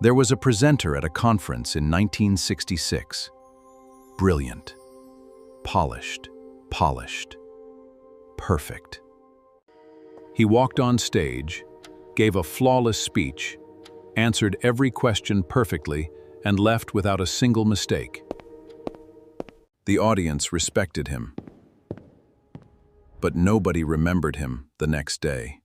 There was a presenter at a conference in 1966. Brilliant. Polished. Perfect. He walked on stage, gave a flawless speech, answered every question perfectly, and left without a single mistake. The audience respected him, but nobody remembered him the next day.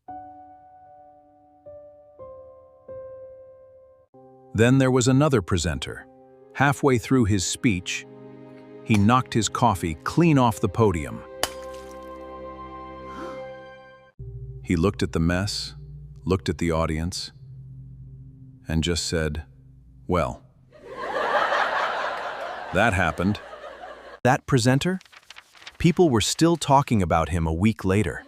Then there was another presenter. Halfway through his speech, he knocked his coffee clean off the podium. He looked at the mess, looked at the audience, and just said, "Well, that happened." That presenter? People were still talking about him a week later.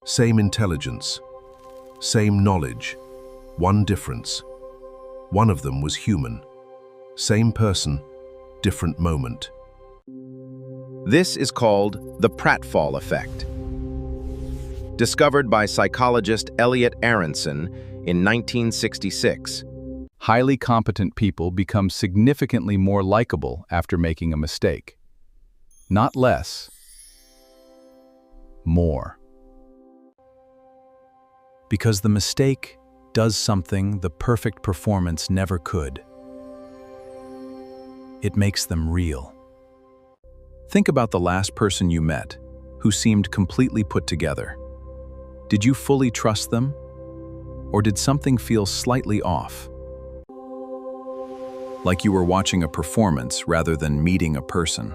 Same intelligence, same knowledge, one difference. One of them was human. Same person, different moment. This is called the Pratfall Effect. Discovered by psychologist Elliot Aronson in 1966. Highly competent people become significantly more likable after making a mistake. Not less, more. Because the mistake does something the perfect performance never could. It makes them real. Think about the last person you met, who seemed completely put together. Did you fully trust them? Or did something feel slightly off? Like you were watching a performance rather than meeting a person.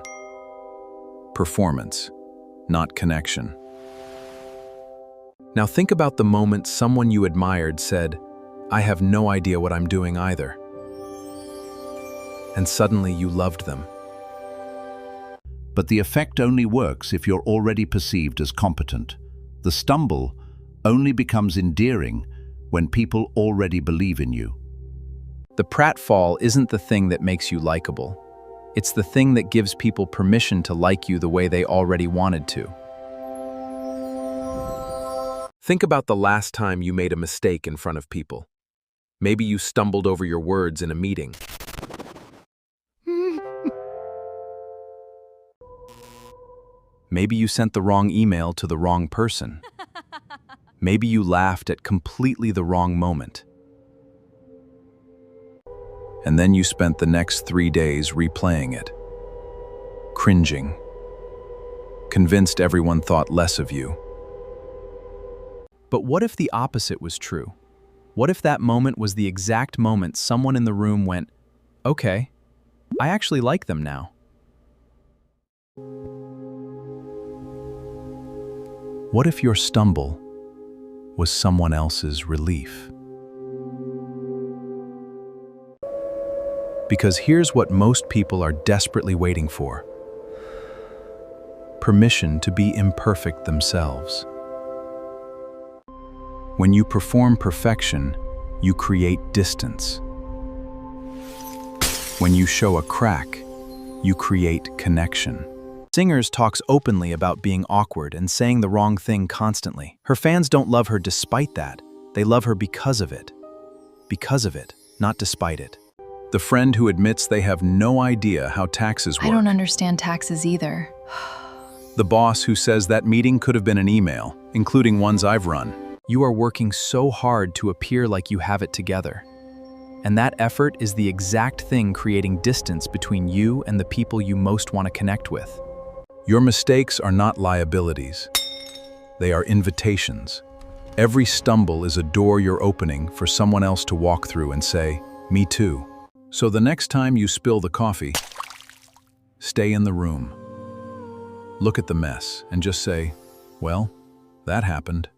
Performance, not connection. Now think about the moment someone you admired said, "I have no idea what I'm doing either." And suddenly you loved them. But the effect only works if you're already perceived as competent. The stumble only becomes endearing when people already believe in you. The pratfall isn't the thing that makes you likable. It's the thing that gives people permission to like you the way they already wanted to. Think about the last time you made a mistake in front of people. Maybe you stumbled over your words in a meeting. Maybe you sent the wrong email to the wrong person. Maybe you laughed at completely the wrong moment. And then you spent the next 3 days replaying it, cringing, convinced everyone thought less of you. But what if the opposite was true? What if that moment was the exact moment someone in the room went, "Okay, I actually like them now"? What if your stumble was someone else's relief? Because here's what most people are desperately waiting for: permission to be imperfect themselves. When you perform perfection, you create distance. When you show a crack, you create connection. Singers talks openly about being awkward and saying the wrong thing constantly. Her fans don't love her despite that. They love her because of it. Because of it, not despite it. The friend who admits they have no idea how taxes work. I don't understand taxes either. The boss who says that meeting could have been an email, including ones I've run. You are working so hard to appear like you have it together. And that effort is the exact thing creating distance between you and the people you most want to connect with. Your mistakes are not liabilities. They are invitations. Every stumble is a door you're opening for someone else to walk through and say, "Me too." So the next time you spill the coffee, stay in the room. Look at the mess and just say, "Well, that happened."